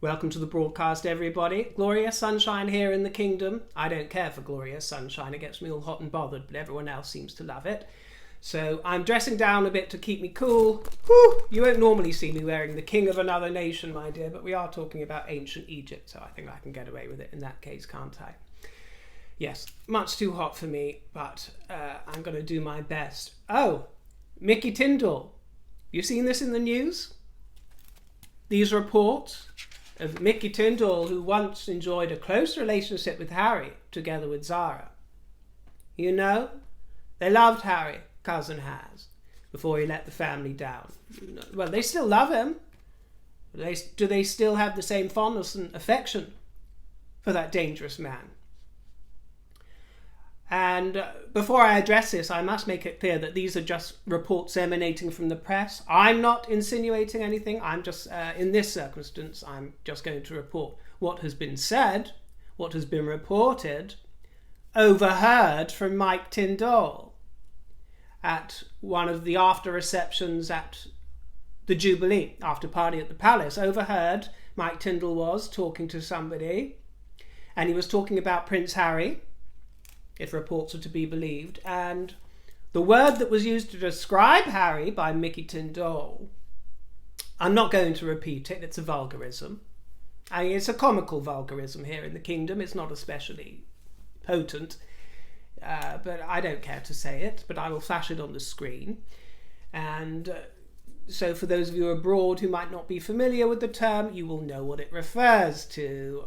Welcome to the broadcast, everybody. Glorious sunshine here in the kingdom. I don't care for glorious sunshine. It gets me all hot and bothered, but everyone else seems to love it. So I'm dressing down a bit to keep me cool. Whew! You won't normally see me wearing the king of another nation, my dear, but we are talking about ancient Egypt, so I think I can get away with it in that case, can't I? Yes, much too hot for me, but I'm going to do my best. Oh, Mickey Tindall. You seen this in the news? These reports of Mickey Tindall, who once enjoyed a close relationship with Harry, together with Zara. You know, they loved Harry, cousin has, before he let the family down. Well, they still love him. Do they still have the same fondness and affection for that dangerous man? And before I address this, I must make it clear that these are just reports emanating from the press. I'm not insinuating anything. I'm just, in this circumstance, I'm just going to report what has been said, what has been reported, overheard from Mike Tindall at one of the after receptions at the Jubilee, after party at the Palace. Overheard, Mike Tindall was talking to somebody, and he was talking about Prince Harry, if reports are to be believed, and the word that was used to describe Harry by Mickey Tindall, I'm not going to repeat it, it's a vulgarism. I mean, it's a comical vulgarism here in the kingdom, it's not especially potent, but I don't care to say it, but I will flash it on the screen. And so for those of you abroad who might not be familiar with the term, you will know what it refers to.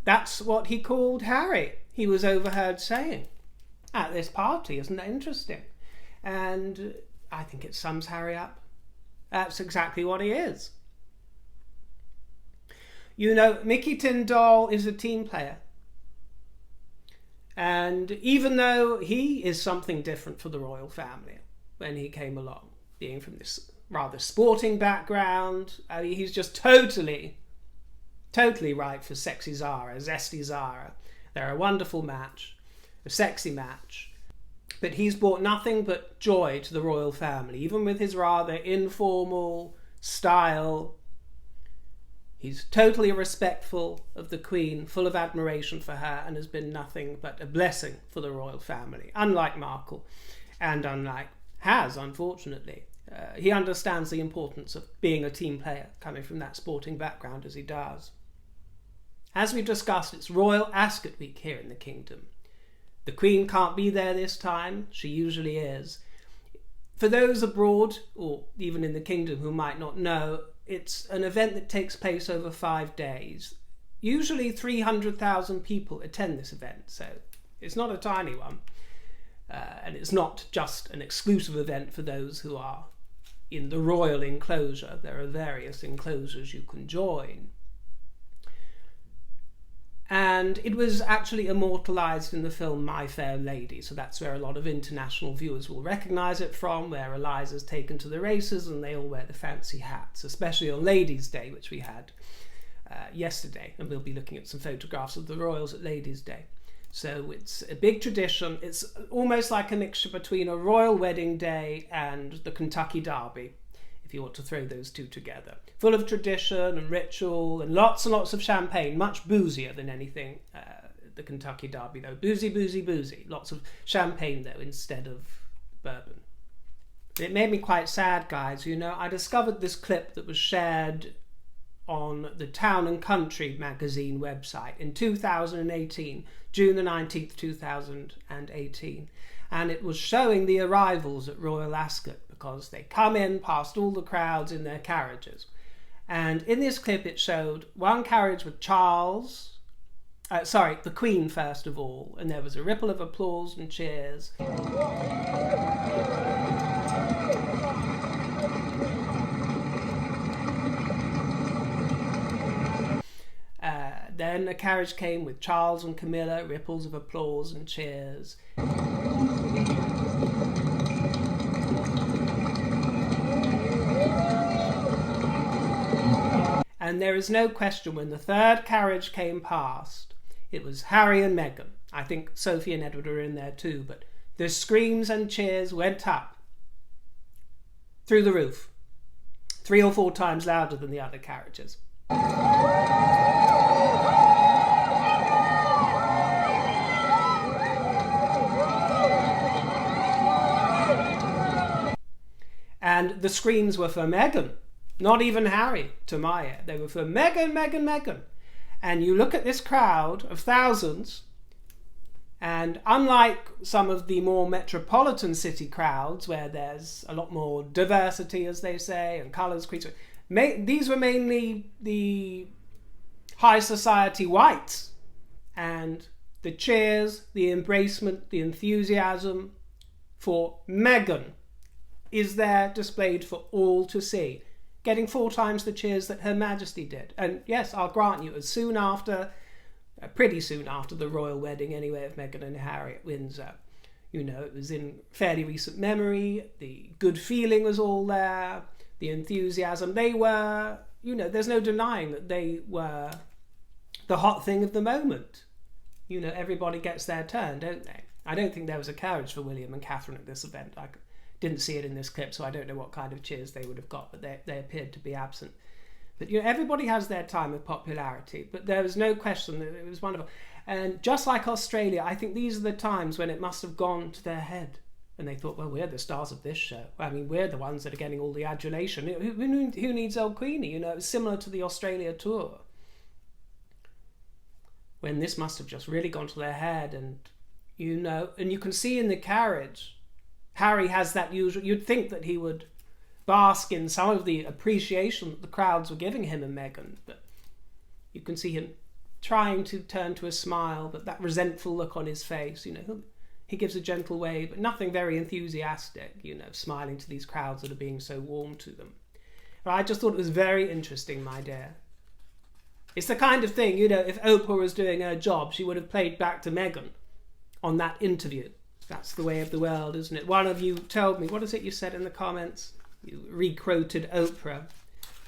That's what he called Harry. He was overheard saying at this party. Isn't that interesting? And I think it sums Harry up. That's exactly what he is. You know, Mickey Tindall is a team player. And even though he is something different for the royal family when he came along, being from this rather sporting background, he's just totally right for sexy Zara, zesty Zara. They're a wonderful match, a sexy match. But he's brought nothing but joy to the royal family, even with his rather informal style. He's totally respectful of the Queen, full of admiration for her, and has been nothing but a blessing for the royal family, unlike Markle, and unlike Has, unfortunately. He understands the importance of being a team player, coming from that sporting background as he does. As we've discussed, it's Royal Ascot week here in the kingdom. The Queen can't be there this time. She usually is. For those abroad, or even in the kingdom who might not know, it's an event that takes place over 5 days. Usually 300,000 people attend this event, so it's not a tiny one. And it's not just an exclusive event for those who are in the royal enclosure. There are various enclosures you can join. And it was actually immortalised in the film My Fair Lady, so that's where a lot of international viewers will recognise it from, where Eliza's taken to the races and they all wear the fancy hats, especially on Ladies' Day, which we had yesterday, and we'll be looking at some photographs of the royals at Ladies' Day. So it's a big tradition. It's almost like a mixture between a royal wedding day and the Kentucky Derby, if you want to throw those two together. Full of tradition and ritual and lots of champagne, much boozier than anything the Kentucky Derby, though. Boozy, boozy, boozy. Lots of champagne, though, instead of bourbon. It made me quite sad, guys. You know, I discovered this clip that was shared on the Town and Country magazine website in 2018, June the 19th, 2018. And it was showing the arrivals at Royal Ascot, because they come in past all the crowds in their carriages. And in this clip it showed one carriage with the Queen first of all, and there was a ripple of applause and cheers. Then a carriage came with Charles and Camilla, ripples of applause and cheers. And there is no question when the third carriage came past, it was Harry and Meghan. I think Sophie and Edward were in there too, but the screams and cheers went up through the roof, 3 or 4 times louder than the other carriages. And the screams were for Meghan, not even Harry, to my ear. They were for Meghan, Meghan, Meghan. And you look at this crowd of thousands, and unlike some of the more metropolitan city crowds where there's a lot more diversity, as they say, and colours, creeds, these were mainly the high society whites. And the cheers, the embracement, the enthusiasm for Meghan is there displayed for all to see, getting 4 times the cheers that Her Majesty did. And yes, I'll grant you, pretty soon after the royal wedding anyway of Meghan and Harry at Windsor. It was in fairly recent memory, the good feeling was all there, the enthusiasm. They were, there's no denying that they were the hot thing of the moment. Everybody gets their turn, don't they? I don't think there was a carriage for William and Catherine at this event. I didn't see it in this clip, so I don't know what kind of cheers they would have got, but they appeared to be absent. But everybody has their time of popularity, but there was no question that it was wonderful. And just like Australia, I think these are the times when it must have gone to their head. And they thought, well, we're the stars of this show. I mean, we're the ones that are getting all the adulation. Who needs old Queenie? It was similar to the Australia tour, when this must have just really gone to their head. And and you can see in the carriage, Harry has that usual, you'd think that he would bask in some of the appreciation that the crowds were giving him and Meghan, but you can see him trying to turn to a smile, but that resentful look on his face, he gives a gentle wave, but nothing very enthusiastic, smiling to these crowds that are being so warm to them. But I just thought it was very interesting, my dear. It's the kind of thing, if Oprah was doing her job, she would have played back to Meghan on that interview. That's the way of the world, isn't it? One of you told me, what is it you said in the comments? You re-quoted Oprah.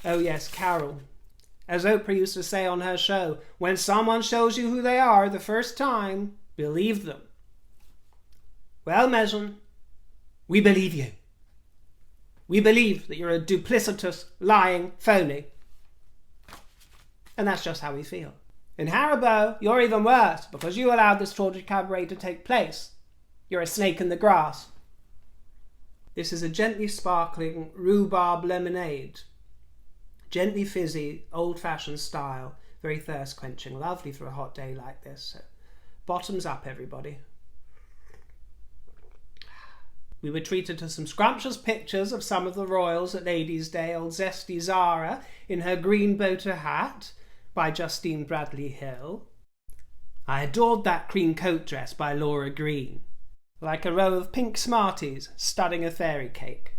Oh yes, Carol. As Oprah used to say on her show, when someone shows you who they are the first time, believe them. Well, Meghan, we believe you. We believe that you're a duplicitous, lying phony. And that's just how we feel. In Haribo, you're even worse, because you allowed this fraudulent cabaret to take place. You're a snake in the grass. This is a gently sparkling rhubarb lemonade. Gently fizzy, old-fashioned style, very thirst-quenching, lovely for a hot day like this. So, bottoms up, everybody. We were treated to some scrumptious pictures of some of the royals at Ladies' Day. Old zesty Zara in her green boater hat by Justine Bradley Hill. I adored that cream coat dress by Laura Green. Like a row of pink Smarties studding a fairy cake.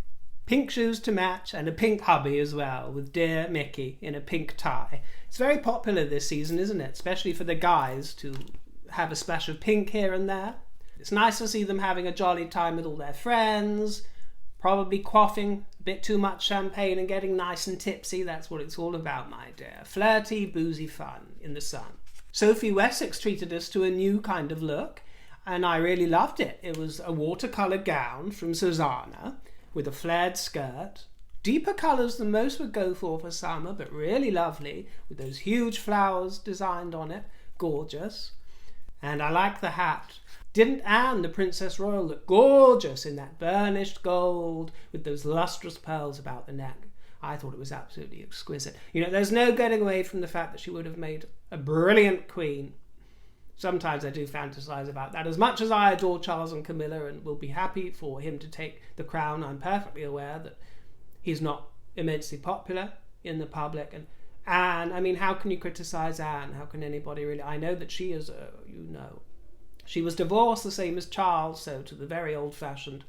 Pink shoes to match, and a pink hubby as well, with dear Mickey in a pink tie. It's very popular this season, isn't it? Especially for the guys to have a splash of pink here and there. It's nice to see them having a jolly time with all their friends, probably quaffing a bit too much champagne and getting nice and tipsy. That's what it's all about, my dear. Flirty, boozy fun in the sun. Sophie Wessex treated us to a new kind of look, and I really loved it. It was a watercolour gown from Susanna with a flared skirt. Deeper colours than most would go for summer, but really lovely, with those huge flowers designed on it. Gorgeous. And I like the hat. Didn't Anne, the Princess Royal, look gorgeous in that burnished gold with those lustrous pearls about the neck? I thought it was absolutely exquisite. There's no getting away from the fact that she would have made a brilliant queen. Sometimes I do fantasize about that. As much as I adore Charles and Camilla and will be happy for him to take the crown, I'm perfectly aware that he's not immensely popular in the public. And Anne, I mean, how can you criticize Anne? How can anybody really? I know that she is, she was divorced the same as Charles, so to the very old-fashioned,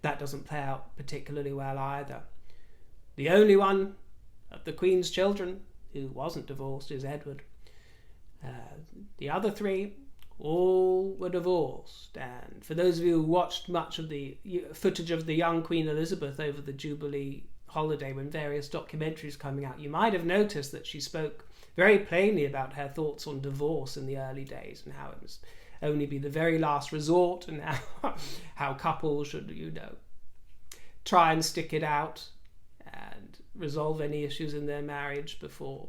that doesn't play out particularly well either. The only one of the Queen's children who wasn't divorced is Edward. The other 3 all were divorced, and for those of you who watched much of the footage of the young Queen Elizabeth over the Jubilee holiday when various documentaries coming out, you might have noticed that she spoke very plainly about her thoughts on divorce in the early days and how it must only be the very last resort, and how couples should, try and stick it out and resolve any issues in their marriage before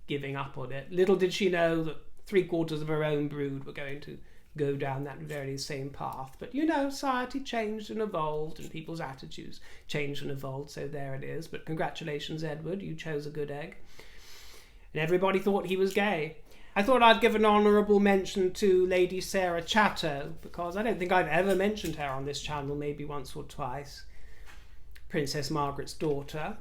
giving up on it. Little did she know that 3/4 of her own brood were going to go down that very same path. But you know, society changed and evolved, and people's attitudes changed and evolved, so there it is. But congratulations, Edward, you chose a good egg. And everybody thought he was gay. I thought I'd give an honourable mention to Lady Sarah Chatto, because I don't think I've ever mentioned her on this channel, maybe once or twice. Princess Margaret's daughter.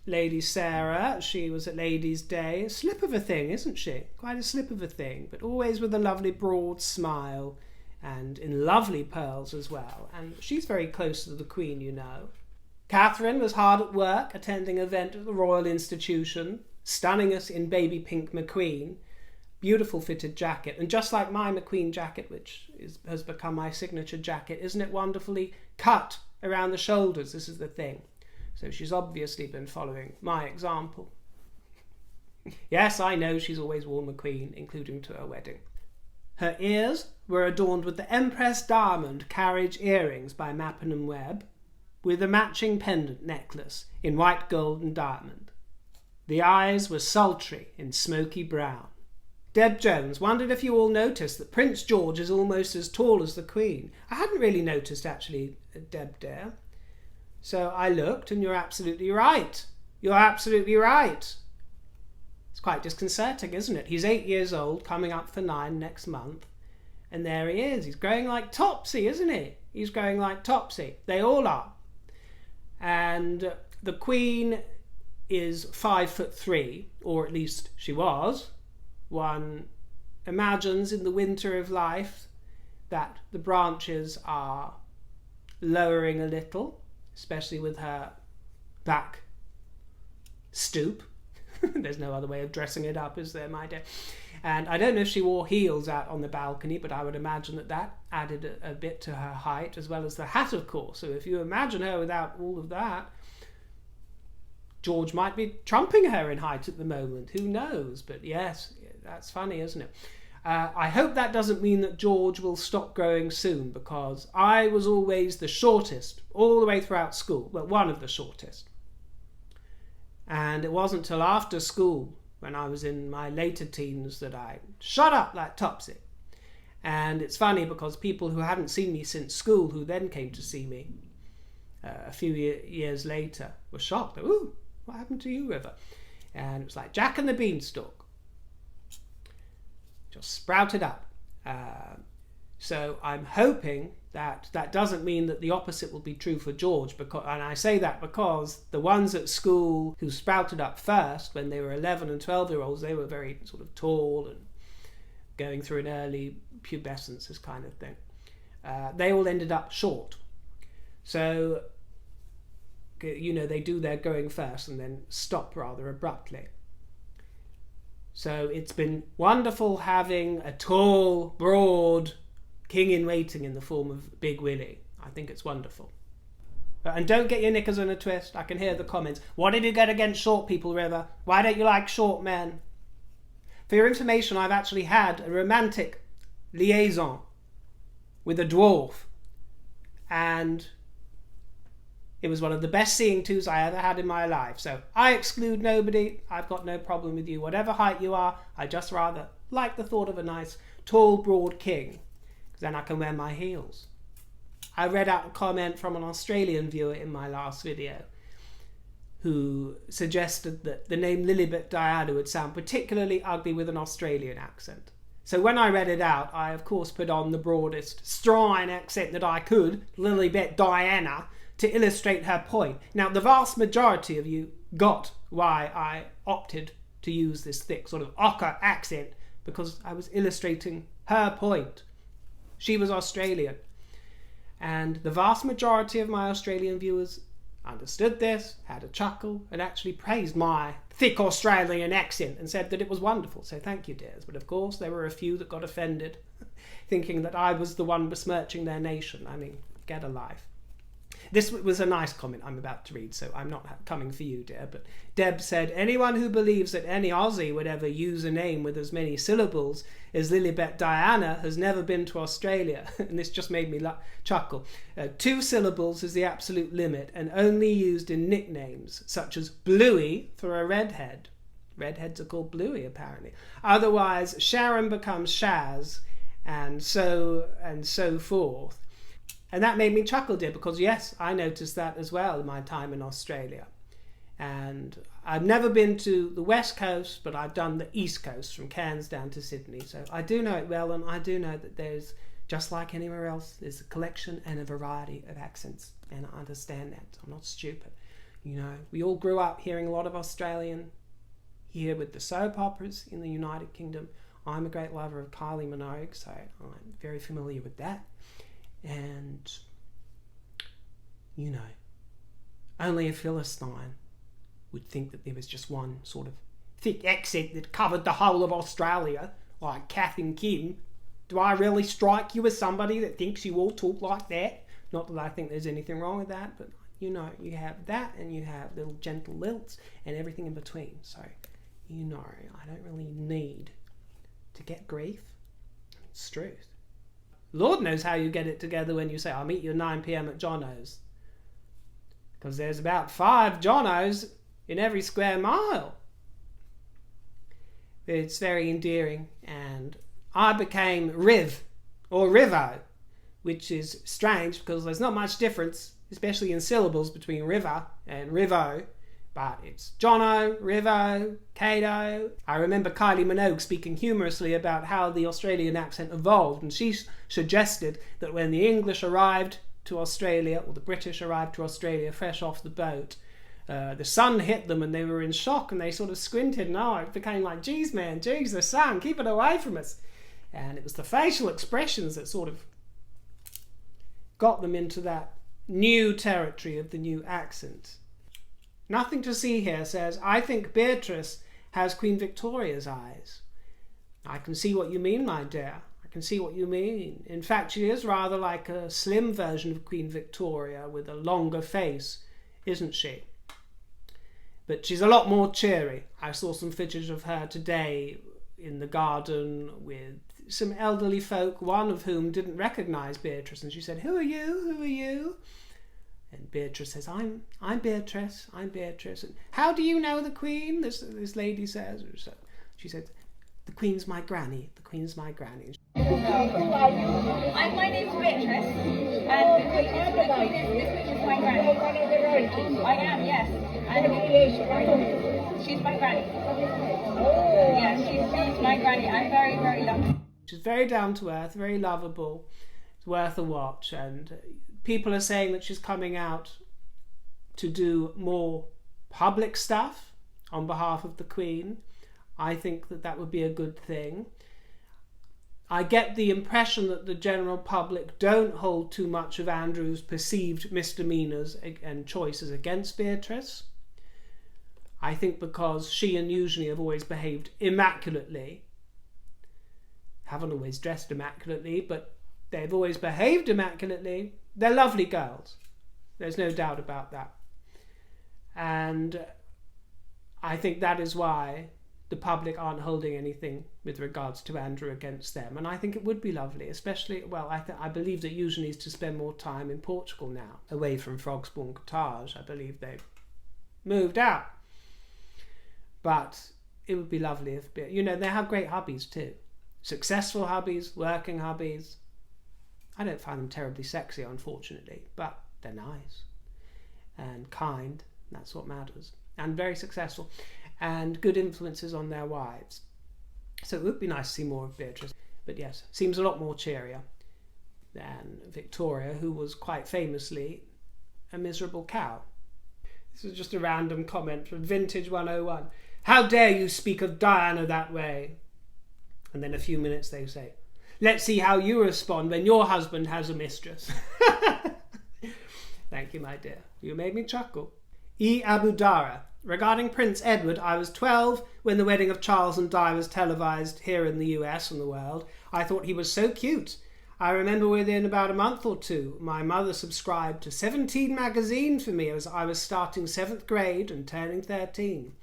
Lady Sarah, she was at Ladies' Day. A slip of a thing, isn't she? Quite a slip of a thing, but always with a lovely broad smile and in lovely pearls as well. And she's very close to the Queen, you know. Catherine was hard at work, attending an event at the Royal Institution, stunning us in baby pink McQueen. Beautiful fitted jacket, and just like my McQueen jacket, which has become my signature jacket, isn't it wonderfully cut around the shoulders? This is the thing. So she's obviously been following my example. Yes, I know she's always worn McQueen, including to her wedding. Her ears were adorned with the Empress Diamond carriage earrings by Mappin & Webb, with a matching pendant necklace in white gold and diamond. The eyes were sultry in smoky brown. Deb Jones wondered if you all noticed that Prince George is almost as tall as the Queen. I hadn't really noticed, actually, Deb dear. So I looked, and you're absolutely right. You're absolutely right. It's quite disconcerting, isn't it? He's 8 years old, coming up for 9 next month. And there he is. He's growing like Topsy, isn't he? He's growing like Topsy. They all are. And the Queen is 5'3", or at least she was. One imagines in the winter of life that the branches are lowering a little, especially with her back stoop. There's no other way of dressing it up, is there, my dear? And I don't know if she wore heels out on the balcony, but I would imagine that that added a bit to her height, as well as the hat, of course. So if you imagine her without all of that, George might be trumping her in height at the moment. Who knows? But yes, that's funny, isn't it? I hope that doesn't mean that George will stop growing soon, because I was always the shortest all the way throughout school. Well, one of the shortest. And it wasn't till after school, when I was in my later teens, that I shot up like Topsy. And it's funny because people who hadn't seen me since school, who then came to see me a few years later, were shocked. Ooh, what happened to you, River? And it was like Jack and the Beanstalk. Just sprouted up. So I'm hoping that that doesn't mean that the opposite will be true for George, because, and I say that because the ones at school who sprouted up first, when they were 11 and 12-year-olds, they were very sort of tall and going through an early pubescence, this kind of thing. They all ended up short. So, you know, they do their going first and then stop rather abruptly. So it's been wonderful having a tall, broad king-in-waiting in the form of Big Willie. I think it's wonderful. And don't get your knickers in a twist. I can hear the comments. What did you get against short people, River? Why don't you like short men? For your information, I've actually had a romantic liaison with a dwarf. And it was one of the best seeing twos I ever had in my life. So I exclude nobody. I've got no problem with you. Whatever height you are, I just rather like the thought of a nice, tall, broad king. Because then I can wear my heels. I read out a comment from an Australian viewer in my last video who suggested that the name Lilibet Diana would sound particularly ugly with an Australian accent. So when I read it out, I of course put on the broadest Strine accent that I could, Lilibet Diana, to illustrate her point. Now, the vast majority of you got why I opted to use this thick sort of ochre accent, because I was illustrating her point. She was Australian. And the vast majority of my Australian viewers understood this, had a chuckle, and actually praised my thick Australian accent and said that it was wonderful. So thank you, dears. But of course, there were a few that got offended, thinking that I was the one besmirching their nation. I mean, get a life. This was a nice comment I'm about to read, so I'm not coming for you, dear. But Deb said, anyone who believes that any Aussie would ever use a name with as many syllables as Lilibet Diana has never been to Australia. And this just made me chuckle. 2 syllables is the absolute limit, and only used in nicknames, such as Bluey for a redhead. Redheads are called Bluey, apparently. Otherwise, Sharon becomes Shaz, and so forth. And that made me chuckle, dear, because yes, I noticed that as well in my time in Australia. And I've never been to the West Coast, but I've done the East Coast from Cairns down to Sydney. So I do know it well, and I do know that there's, just like anywhere else, there's a collection and a variety of accents. And I understand that. I'm not stupid. You know, we all grew up hearing a lot of Australian here with the soap operas in the United Kingdom. I'm a great lover of Kylie Minogue, so I'm very familiar with that. And, you know, only a Philistine would think that there was just one sort of thick accent that covered the whole of Australia, like Kath and Kim. Do I really strike you as somebody that thinks you all talk like that? Not that I think there's anything wrong with that, but, you know, you have that and you have little gentle lilts and everything in between. So, you know, I don't really need to get grief. It's truth. Lord knows how you get it together when you say, I'll meet you at 9 p.m. at Jono's. Because there's about 5 Jono's in every square mile. It's very endearing. And I became Riv, or Rivo, which is strange because there's not much difference, especially in syllables, between river and Rivo. But it's Jono, Rivo, Cato. I remember Kylie Minogue speaking humorously about how the Australian accent evolved, and she suggested that when the English arrived to Australia, or the British arrived to Australia fresh off the boat, the sun hit them and they were in shock and they sort of squinted, and it became like, geez man, geez, the sun, keep it away from us. And it was the facial expressions that sort of got them into that new territory of the new accent. Nothing to see here says, I think Beatrice has Queen Victoria's eyes. I can see what you mean, my dear. I can see what you mean. In fact, she is rather like a slim version of Queen Victoria with a longer face, isn't she? But she's a lot more cheery. I saw some footage of her today in the garden with some elderly folk, one of whom didn't recognise Beatrice, and she said, Who are you? Who are you? And Beatrice says, I'm Beatrice, I'm Beatrice. And how do you know the Queen? This lady says. So she said, the Queen's my granny, the Queen's my granny. My name's Beatrice, and the Queen is my granny. I am, yes. And she's my granny. Yeah, she's my granny. I'm very, very lucky. She's very down to earth, very lovable. It's worth a watch, and people are saying that she's coming out to do more public stuff on behalf of the Queen. I think that that would be a good thing. I get the impression that the general public don't hold too much of Andrew's perceived misdemeanours and choices against Beatrice. I think because she and Eugenie have always behaved immaculately. Haven't always dressed immaculately, but they've always behaved immaculately. They're lovely girls. There's no doubt about that. And I think that is why the public aren't holding anything with regards to Andrew against them. And I think it would be lovely, especially, well, I believe that Eugenie needs to spend more time in Portugal now, away from Frogsbourne Cottage. I believe they've moved out. But it would be lovely if, you know, they have great hubbies too. Successful hubbies, working hubbies. I don't find them terribly sexy, unfortunately, but they're nice and kind. That's what matters. And very successful and good influences on their wives. So it would be nice to see more of Beatrice. But yes, seems a lot more cheerier than Victoria, who was quite famously a miserable cow. This is just a random comment from Vintage 101. How dare you speak of Diana that way? And then a few minutes they say, let's see how you respond when your husband has a mistress. Thank you, my dear. You made me chuckle. E. Abudara. Regarding Prince Edward, I was 12 when the wedding of Charles and Di was televised here in the US and the world. I thought he was so cute. I remember within about a month or two, my mother subscribed to 17 magazines for me as I was starting 7th grade and turning 13.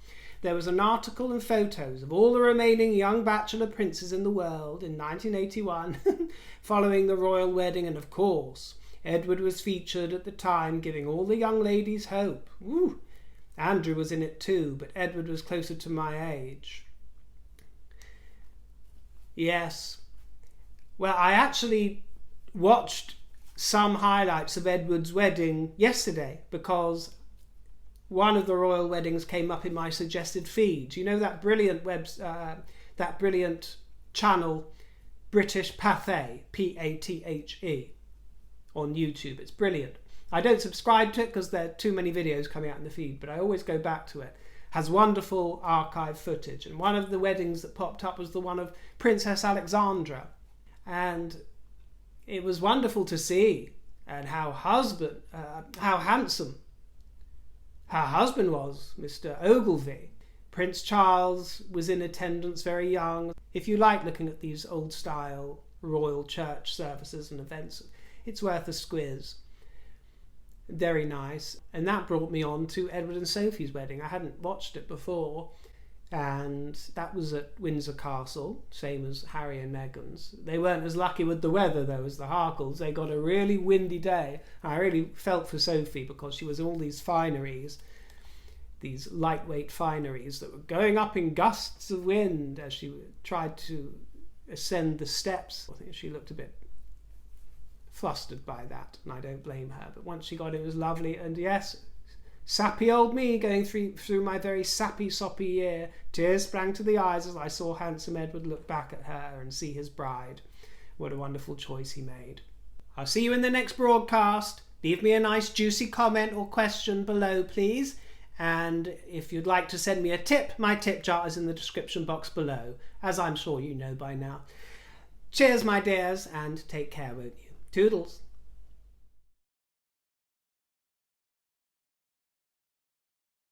There was an article and photos of all the remaining young bachelor princes in the world in 1981 following the royal wedding, and of course Edward was featured at the time, giving all the young ladies hope. Woo! Andrew was in it too, but Edward was closer to my age. Yes. Well, I actually watched some highlights of Edward's wedding yesterday because one of the royal weddings came up in my suggested feed. You know that brilliant that brilliant channel, British Pathe, Pathe, on YouTube. It's brilliant. I don't subscribe to it because there are too many videos coming out in the feed, but I always go back to it. Has wonderful archive footage, and one of the weddings that popped up was the one of Princess Alexandra, and it was wonderful to see, and how handsome her husband was, Mr. Ogilvy. Prince Charles was in attendance, very young. If you like looking at these old style royal church services and events, it's worth a squiz. Very nice. And that brought me on to Edward and Sophie's wedding. I hadn't watched it before, and that was at Windsor Castle, same as Harry and Meghan's. They weren't as lucky with the weather though as the Harkles. They got a really windy day. I really felt for Sophie because she was in all these fineries, these lightweight fineries that were going up in gusts of wind as she tried to ascend the steps. I think she looked a bit flustered by that, and I don't blame her. But once she got it, it was lovely. And yes, sappy old me going through my very sappy, soppy year. Tears sprang to the eyes as I saw handsome Edward look back at her and see his bride. What a wonderful choice he made. I'll see you in the next broadcast. Leave me a nice juicy comment or question below, please. And if you'd like to send me a tip, my tip jar is in the description box below, as I'm sure you know by now. Cheers, my dears, and take care, won't you? Toodles.